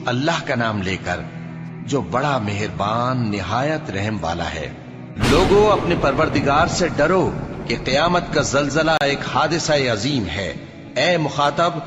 اللہ کا نام لے کر جو بڑا مہربان نہایت رحم والا ہے۔ لوگوں اپنے پروردگار سے ڈرو کہ قیامت کا زلزلہ ایک حادثہ عظیم ہے۔ اے مخاطب،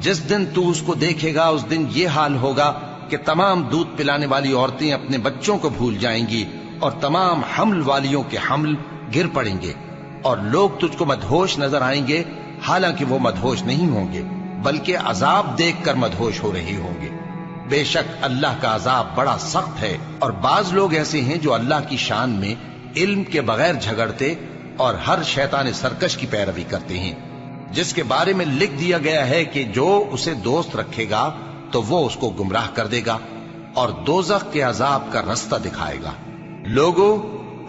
جس دن تو اس کو دیکھے گا اس دن یہ حال ہوگا کہ تمام دودھ پلانے والی عورتیں اپنے بچوں کو بھول جائیں گی اور تمام حمل والیوں کے حمل گر پڑیں گے، اور لوگ تجھ کو مدہوش نظر آئیں گے، حالانکہ وہ مدہوش نہیں ہوں گے بلکہ عذاب دیکھ کر مدہوش ہو رہے ہوں گے۔ بے شک اللہ کا عذاب بڑا سخت ہے، اور بعض لوگ ایسے ہیں جو اللہ کی شان میں علم کے بغیر جھگڑتے اور ہر شیطان سرکش کی پیروی کرتے ہیں، جس کے بارے میں لکھ دیا گیا ہے کہ جو اسے دوست رکھے گا تو وہ اس کو گمراہ کر دے گا اور دوزخ کے عذاب کا رستہ دکھائے گا۔ لوگوں،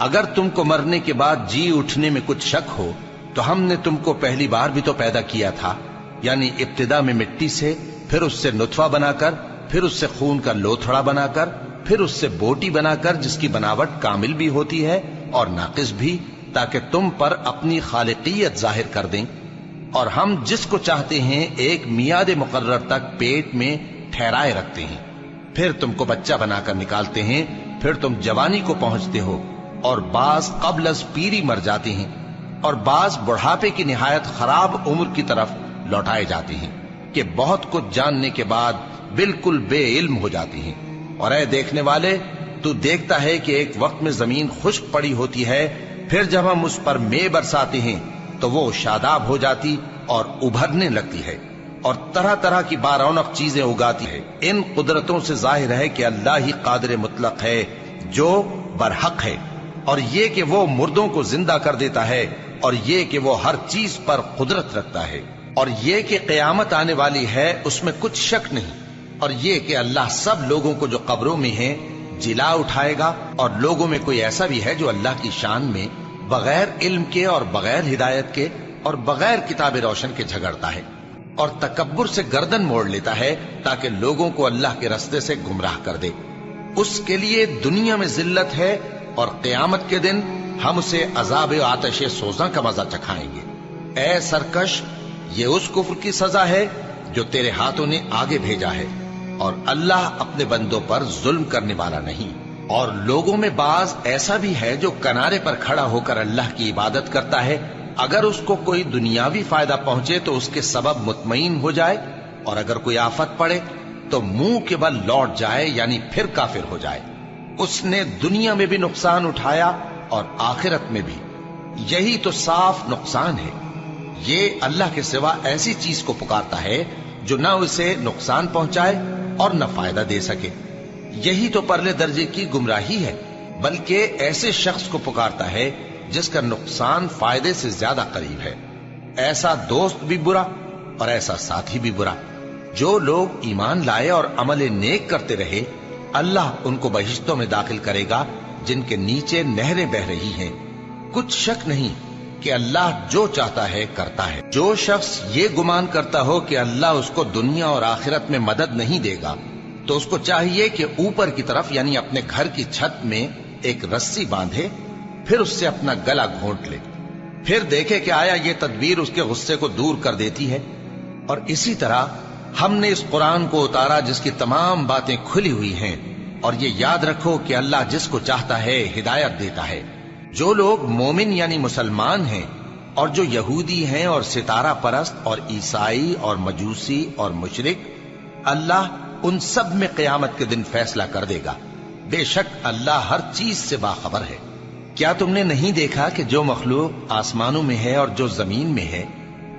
اگر تم کو مرنے کے بعد جی اٹھنے میں کچھ شک ہو تو ہم نے تم کو پہلی بار بھی تو پیدا کیا تھا، یعنی ابتدا میں مٹی سے، پھر اس سے نطفہ بنا کر، پھر اس سے خون کا لوتھڑا بنا کر، پھر اس سے بوٹی بنا کر جس کی بناوٹ کامل بھی ہوتی ہے اور ناقص بھی، تاکہ تم پر اپنی خالقیت ظاہر کر دیں۔ اور ہم جس کو چاہتے ہیں ایک میعاد مقرر تک پیٹ میں ٹھہرائے رکھتے ہیں، پھر تم کو بچہ بنا کر نکالتے ہیں، پھر تم جوانی کو پہنچتے ہو، اور بعض قبل از پیری مر جاتے ہیں، اور بعض بڑھاپے کی نہایت خراب عمر کی طرف لوٹائے جاتے ہیں کہ بہت کچھ جاننے کے بعد بالکل بے علم ہو جاتی ہیں۔ اور اے دیکھنے والے، تو دیکھتا ہے کہ ایک وقت میں زمین خشک پڑی ہوتی ہے، پھر جب ہم اس پر مے برساتے ہیں تو وہ شاداب ہو جاتی اور ابھرنے لگتی ہے اور طرح طرح کی بارونق چیزیں اگاتی ہے۔ ان قدرتوں سے ظاہر ہے کہ اللہ ہی قادر مطلق ہے جو برحق ہے، اور یہ کہ وہ مردوں کو زندہ کر دیتا ہے، اور یہ کہ وہ ہر چیز پر قدرت رکھتا ہے، اور یہ کہ قیامت آنے والی ہے اس میں کچھ شک نہیں، اور یہ کہ اللہ سب لوگوں کو جو قبروں میں ہیں جلا اٹھائے گا، اور لوگوں میں کوئی ایسا بھی ہے جو اللہ کی شان میں بغیر علم کے اور بغیر ہدایت کے اور بغیر کتاب روشن کے جھگڑتا ہے اور تکبر سے گردن موڑ لیتا ہے تاکہ لوگوں کو اللہ کے رستے سے گمراہ کر دے۔ اس کے لیے دنیا میں ذلت ہے، اور قیامت کے دن ہم اسے عذاب آتش سوزاں کا مزہ چکھائیں گے۔ اے سرکش، یہ اس کفر کی سزا ہے جو تیرے ہاتھوں نے آگے بھیجا ہے، اور اللہ اپنے بندوں پر ظلم کرنے والا نہیں۔ اور لوگوں میں بعض ایسا بھی ہے جو کنارے پر کھڑا ہو کر اللہ کی عبادت کرتا ہے، اگر اس کو کوئی دنیاوی فائدہ پہنچے تو اس کے سبب مطمئن ہو جائے، اور اگر کوئی آفت پڑے تو منہ کے بل لوٹ جائے، یعنی پھر کافر ہو جائے۔ اس نے دنیا میں بھی نقصان اٹھایا اور آخرت میں بھی، یہی تو صاف نقصان ہے۔ یہ اللہ کے سوا ایسی چیز کو پکارتا ہے جو نہ اسے نقصان پہنچائے اور نہ فائدہ دے سکے، یہی تو پرلے درجے کی گمراہی ہے۔ بلکہ ایسے شخص کو پکارتا ہے جس کا نقصان فائدے سے زیادہ قریب ہے۔ ایسا دوست بھی برا اور ایسا ساتھی بھی برا۔ جو لوگ ایمان لائے اور عمل نیک کرتے رہے، اللہ ان کو بہشتوں میں داخل کرے گا جن کے نیچے نہریں بہ رہی ہیں۔ کچھ شک نہیں کہ اللہ جو چاہتا ہے کرتا ہے۔ جو شخص یہ گمان کرتا ہو کہ اللہ اس کو دنیا اور آخرت میں مدد نہیں دے گا تو اس کو چاہیے کہ اوپر کی طرف یعنی اپنے گھر کی چھت میں ایک رسی باندھے، پھر اس سے اپنا گلا گھونٹ لے، پھر دیکھے کہ آیا یہ تدبیر اس کے غصے کو دور کر دیتی ہے۔ اور اسی طرح ہم نے اس قرآن کو اتارا جس کی تمام باتیں کھلی ہوئی ہیں، اور یہ یاد رکھو کہ اللہ جس کو چاہتا ہے ہدایت دیتا ہے۔ جو لوگ مومن یعنی مسلمان ہیں اور جو یہودی ہیں اور ستارہ پرست اور عیسائی اور مجوسی اور مشرک، اللہ ان سب میں قیامت کے دن فیصلہ کر دے گا۔ بے شک اللہ ہر چیز سے باخبر ہے۔ کیا تم نے نہیں دیکھا کہ جو مخلوق آسمانوں میں ہے اور جو زمین میں ہے،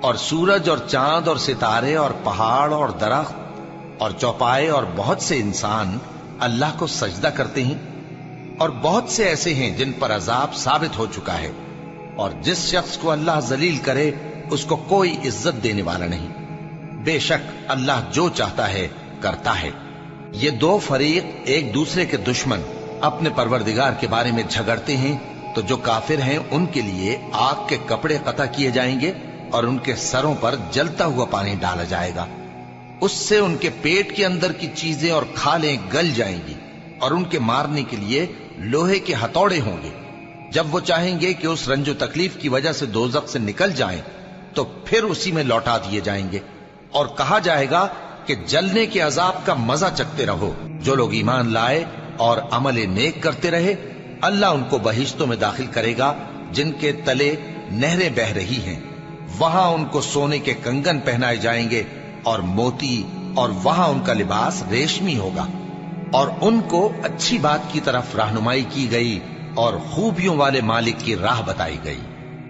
اور سورج اور چاند اور ستارے اور پہاڑ اور درخت اور چوپائے اور بہت سے انسان اللہ کو سجدہ کرتے ہیں، اور بہت سے ایسے ہیں جن پر عذاب ثابت ہو چکا ہے، اور جس شخص کو اللہ ذلیل کرے اس کو کوئی عزت دینے والا نہیں۔ بے شک اللہ جو چاہتا ہے کرتا ہے۔ یہ دو فریق ایک دوسرے کے دشمن اپنے پروردگار کے بارے میں جھگڑتے ہیں، تو جو کافر ہیں ان کے لیے آگ کے کپڑے قطع کیے جائیں گے اور ان کے سروں پر جلتا ہوا پانی ڈالا جائے گا، اس سے ان کے پیٹ کے اندر کی چیزیں اور کھالیں گل جائیں گی، اور ان کے مارنے کے لیے لوہے کے ہتھوڑے ہوں گے۔ جب وہ چاہیں گے کہ اس رنج و تکلیف کی وجہ سے دوزخ سے نکل جائیں تو پھر اسی میں لوٹا دیے جائیں گے، اور کہا جائے گا کہ جلنے کے عذاب کا مزہ چکھتے رہو۔ جو لوگ ایمان لائے اور عمل نیک کرتے رہے، اللہ ان کو بہشتوں میں داخل کرے گا جن کے تلے نہریں بہ رہی ہیں، وہاں ان کو سونے کے کنگن پہنائے جائیں گے اور موتی، اور وہاں ان کا لباس ریشمی ہوگا، اور ان کو اچھی بات کی طرف رہنمائی کی گئی اور خوبیوں والے مالک کی راہ بتائی گئی۔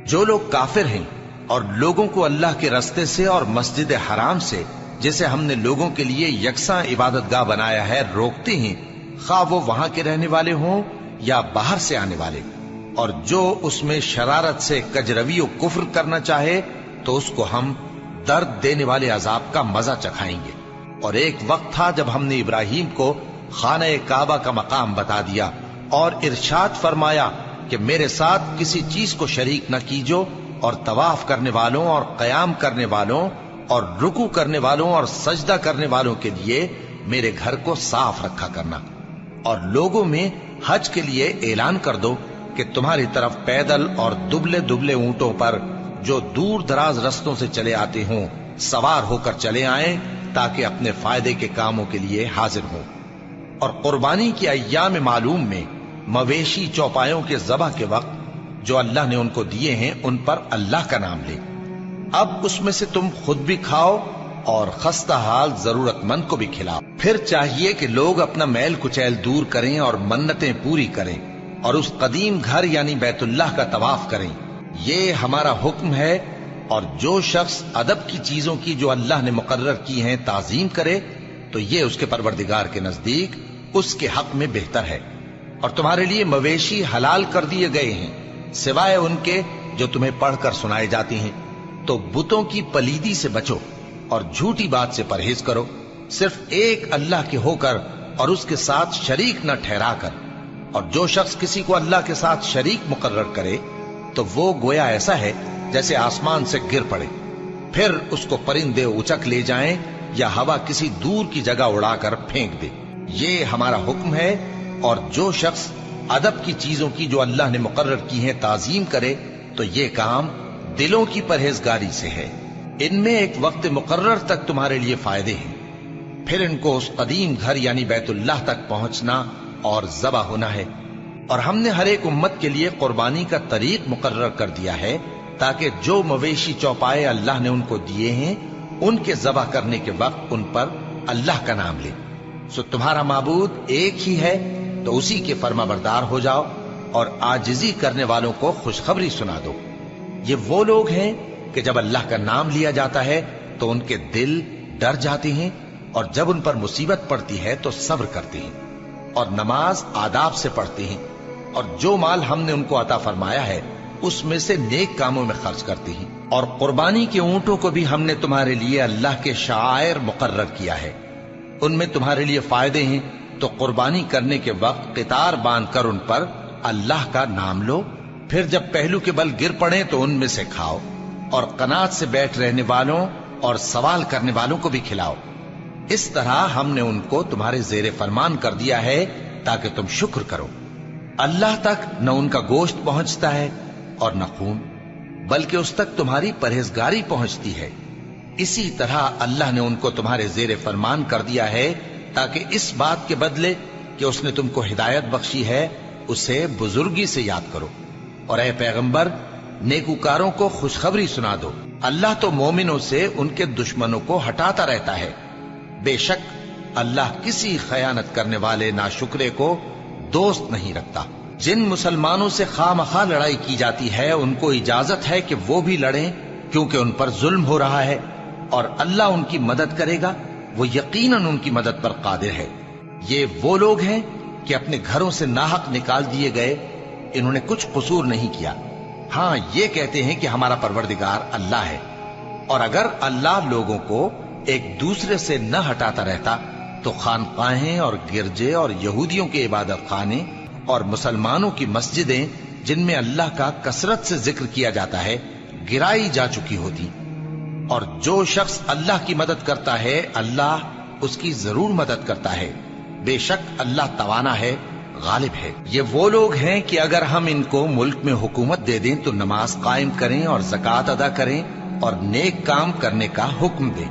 جو لوگ کافر ہیں اور لوگوں کو اللہ کے رستے سے اور مسجد حرام سے، جسے ہم نے لوگوں کے لیے یکساں عبادت گاہ بنایا ہے، روکتے ہیں، خواہ وہ وہاں کے رہنے والے ہوں یا باہر سے آنے والے، اور جو اس میں شرارت سے کجروی و کفر کرنا چاہے تو اس کو ہم درد دینے والے عذاب کا مزہ چکھائیں گے۔ اور ایک وقت تھا جب ہم نے ابراہیم کو خانہ کعبہ کا مقام بتا دیا اور ارشاد فرمایا کہ میرے ساتھ کسی چیز کو شریک نہ کیجو، اور طواف کرنے والوں اور قیام کرنے والوں اور رکوع کرنے والوں اور سجدہ کرنے والوں کے لیے میرے گھر کو صاف رکھا کرنا، اور لوگوں میں حج کے لیے اعلان کر دو کہ تمہاری طرف پیدل اور دبلے دبلے اونٹوں پر جو دور دراز رستوں سے چلے آتے ہوں سوار ہو کر چلے آئیں، تاکہ اپنے فائدے کے کاموں کے لیے حاضر ہوں۔ اور قربانی کی ایام معلوم میں مویشی چوپایوں کے ذبح کے وقت جو اللہ نے ان کو دیے ہیں ان پر اللہ کا نام لے۔ اب اس میں سے تم خود بھی کھاؤ اور خستہ حال ضرورت مند کو بھی کھلاؤ۔ پھر چاہیے کہ لوگ اپنا میل کچیل دور کریں اور منتیں پوری کریں اور اس قدیم گھر یعنی بیت اللہ کا طواف کریں، یہ ہمارا حکم ہے۔ اور جو شخص ادب کی چیزوں کی جو اللہ نے مقرر کی ہیں تعظیم کرے تو یہ اس کے پروردگار کے نزدیک اس کے حق میں بہتر ہے۔ اور تمہارے لیے مویشی حلال کر دیے گئے ہیں سوائے ان کے جو تمہیں پڑھ کر سنائے جاتی ہیں، تو بتوں کی پلیدی سے بچو اور جھوٹی بات سے پرہیز کرو، صرف ایک اللہ کے ہو کر اور اس کے ساتھ شریک نہ ٹھہرا کر۔ اور جو شخص کسی کو اللہ کے ساتھ شریک مقرر کرے تو وہ گویا ایسا ہے جیسے آسمان سے گر پڑے، پھر اس کو پرندے اچک لے جائیں یا ہوا کسی دور کی جگہ اڑا کر پھینک دے۔ یہ ہمارا حکم ہے۔ اور جو شخص ادب کی چیزوں کی جو اللہ نے مقرر کی ہیں تعظیم کرے تو یہ کام دلوں کی پرہیزگاری سے ہے۔ ان میں ایک وقت مقرر تک تمہارے لیے فائدے ہیں، پھر ان کو اس قدیم گھر یعنی بیت اللہ تک پہنچنا اور ذبح ہونا ہے۔ اور ہم نے ہر ایک امت کے لیے قربانی کا طریق مقرر کر دیا ہے تاکہ جو مویشی چوپائے اللہ نے ان کو دیے ہیں ان کے ذبح کرنے کے وقت ان پر اللہ کا نام لے۔ سو تمہارا معبود ایک ہی ہے، تو اسی کے فرما بردار ہو جاؤ اور عاجزی کرنے والوں کو خوشخبری سنا دو۔ یہ وہ لوگ ہیں کہ جب اللہ کا نام لیا جاتا ہے تو ان کے دل ڈر جاتے ہیں، اور جب ان پر مصیبت پڑتی ہے تو صبر کرتے ہیں اور نماز آداب سے پڑھتے ہیں، اور جو مال ہم نے ان کو عطا فرمایا ہے اس میں سے نیک کاموں میں خرچ کرتے ہیں۔ اور قربانی کے اونٹوں کو بھی ہم نے تمہارے لیے اللہ کے شعائر مقرر کیا ہے، ان میں تمہارے لیے فائدے ہیں، تو قربانی کرنے کے وقت قطار باندھ کر ان پر اللہ کا نام لو، پھر جب پہلو کے بل گر پڑے تو ان میں سے کھاؤ، اور قناعت سے بیٹھ رہنے والوں اور سوال کرنے والوں کو بھی کھلاؤ۔ اس طرح ہم نے ان کو تمہارے زیر فرمان کر دیا ہے تاکہ تم شکر کرو۔ اللہ تک نہ ان کا گوشت پہنچتا ہے اور نہ خون، بلکہ اس تک تمہاری پرہیزگاری پہنچتی ہے۔ اسی طرح اللہ نے ان کو تمہارے زیر فرمان کر دیا ہے تاکہ اس بات کے بدلے کہ اس نے تم کو ہدایت بخشی ہے اسے بزرگی سے یاد کرو۔ اور اے پیغمبر، نیکوکاروں کو خوشخبری سنا دو، اللہ تو مومنوں سے ان کے دشمنوں کو ہٹاتا رہتا ہے۔ بے شک اللہ کسی خیانت کرنے والے ناشکرے کو دوست نہیں رکھتا۔ جن مسلمانوں سے خواہ مخواہ لڑائی کی جاتی ہے ان کو اجازت ہے کہ وہ بھی لڑیں، کیونکہ ان پر ظلم ہو رہا ہے، اور اللہ ان کی مدد کرے گا، وہ یقیناً ان کی مدد پر قادر ہے۔ یہ وہ لوگ ہیں کہ اپنے گھروں سے ناحق نکال دیے گئے، انہوں نے کچھ قصور نہیں کیا، ہاں یہ کہتے ہیں کہ ہمارا پروردگار اللہ ہے۔ اور اگر اللہ لوگوں کو ایک دوسرے سے نہ ہٹاتا رہتا تو خانقاہیں اور گرجے اور یہودیوں کے عبادت خانے اور مسلمانوں کی مسجدیں جن میں اللہ کا کثرت سے ذکر کیا جاتا ہے گرائی جا چکی ہوتی۔ اور جو شخص اللہ کی مدد کرتا ہے اللہ اس کی ضرور مدد کرتا ہے، بے شک اللہ توانا ہے، غالب ہے۔ یہ وہ لوگ ہیں کہ اگر ہم ان کو ملک میں حکومت دے دیں تو نماز قائم کریں اور زکوٰۃ ادا کریں اور نیک کام کرنے کا حکم دیں،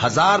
1000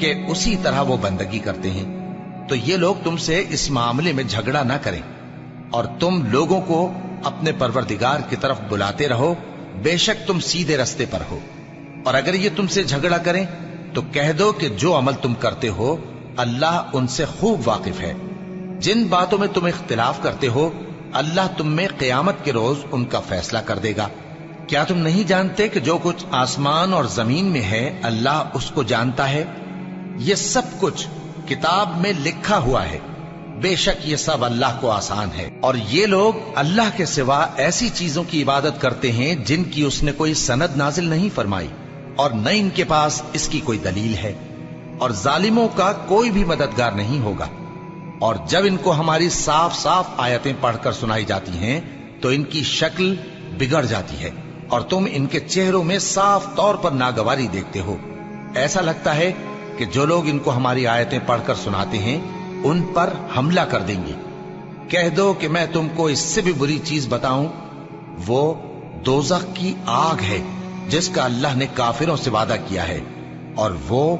کہ اسی طرح وہ بندگی کرتے ہیں، تو یہ لوگ تم سے اس معاملے میں جھگڑا نہ کریں، اور تم لوگوں کو اپنے پروردگار کی طرف بلاتے رہو، بے شک تم سیدھے رستے پر ہو۔ اور اگر یہ تم سے جھگڑا کریں تو کہہ دو کہ جو عمل تم کرتے ہو اللہ ان سے خوب واقف ہے۔ جن باتوں میں تم اختلاف کرتے ہو اللہ تم میں قیامت کے روز ان کا فیصلہ کر دے گا۔ کیا تم نہیں جانتے کہ جو کچھ آسمان اور زمین میں ہے اللہ اس کو جانتا ہے؟ یہ سب کچھ کتاب میں لکھا ہوا ہے، بے شک یہ سب اللہ کو آسان ہے۔ اور یہ لوگ اللہ کے سوا ایسی چیزوں کی عبادت کرتے ہیں جن کی اس نے کوئی سند نازل نہیں فرمائی، اور نہ ان کے پاس اس کی کوئی دلیل ہے، اور ظالموں کا کوئی بھی مددگار نہیں ہوگا۔ اور جب ان کو ہماری صاف صاف آیتیں پڑھ کر سنائی جاتی ہیں تو ان کی شکل بگڑ جاتی ہے، اور تم ان کے چہروں میں صاف طور پر ناگواری دیکھتے ہو۔ ایسا لگتا ہے کہ جو لوگ ان کو ہماری آیتیں پڑھ کر سناتے ہیں ان پر حملہ کر دیں گے۔ کہہ دو کہ میں تم کو اس سے بھی بری چیز بتاؤں، وہ دوزخ کی آگ ہے جس کا اللہ نے کافروں سے وعدہ کیا ہے، اور وہ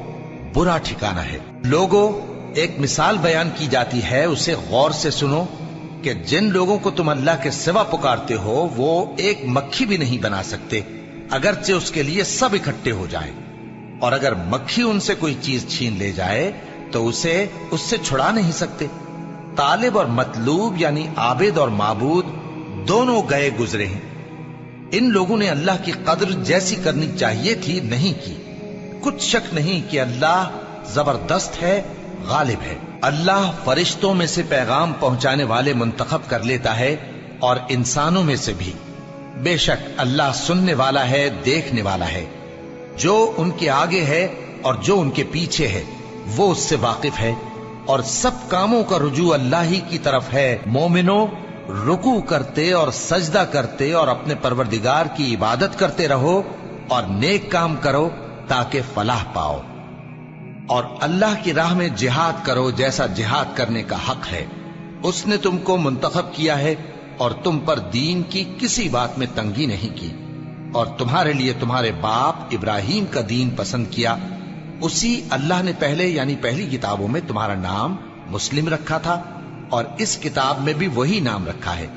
برا ٹھکانہ ہے۔ لوگوں، ایک مثال بیان کی جاتی ہے، اسے غور سے سنو کہ جن لوگوں کو تم اللہ کے سوا پکارتے ہو وہ ایک مکھی بھی نہیں بنا سکتے اگرچہ اس کے لیے سب اکٹھے ہو جائیں، اور اگر مکھی ان سے کوئی چیز چھین لے جائے تو اسے اس سے چھڑا نہیں سکتے۔ طالب اور مطلوب یعنی عابد اور معبود دونوں گئے گزرے ہیں۔ ان لوگوں نے اللہ کی قدر جیسی کرنی چاہیے تھی نہیں کی۔ کچھ شک نہیں کہ اللہ زبردست ہے، غالب ہے۔ اللہ فرشتوں میں سے پیغام پہنچانے والے منتخب کر لیتا ہے اور انسانوں میں سے بھی۔ بے شک اللہ سننے والا ہے، دیکھنے والا ہے۔ جو ان کے آگے ہے اور جو ان کے پیچھے ہے وہ اس سے واقف ہے، اور سب کاموں کا رجوع اللہ ہی کی طرف ہے۔ مومنوں، رکوع کرتے اور سجدہ کرتے اور اپنے پروردگار کی عبادت کرتے رہو اور نیک کام کرو تاکہ فلاح پاؤ، اور اللہ کی راہ میں جہاد کرو جیسا جہاد کرنے کا حق ہے۔ اس نے تم کو منتخب کیا ہے اور تم پر دین کی کسی بات میں تنگی نہیں کی، اور تمہارے لیے تمہارے باپ ابراہیم کا دین پسند کیا۔ اسی اللہ نے پہلے یعنی پہلی کتابوں میں تمہارا نام مسلم رکھا تھا، اور اس کتاب میں بھی وہی نام رکھا ہے۔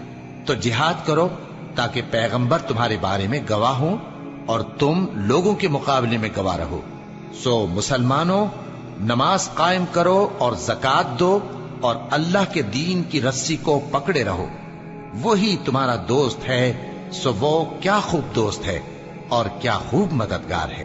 تو جہاد کرو تاکہ پیغمبر تمہارے بارے میں گواہ ہوں اور تم لوگوں کے مقابلے میں گواہ رہو۔ سو مسلمانوں، نماز قائم کرو اور زکوٰۃ دو اور اللہ کے دین کی رسی کو پکڑے رہو، وہی تمہارا دوست ہے۔ سو وہ کیا خوب دوست ہے اور کیا خوب مددگار ہے۔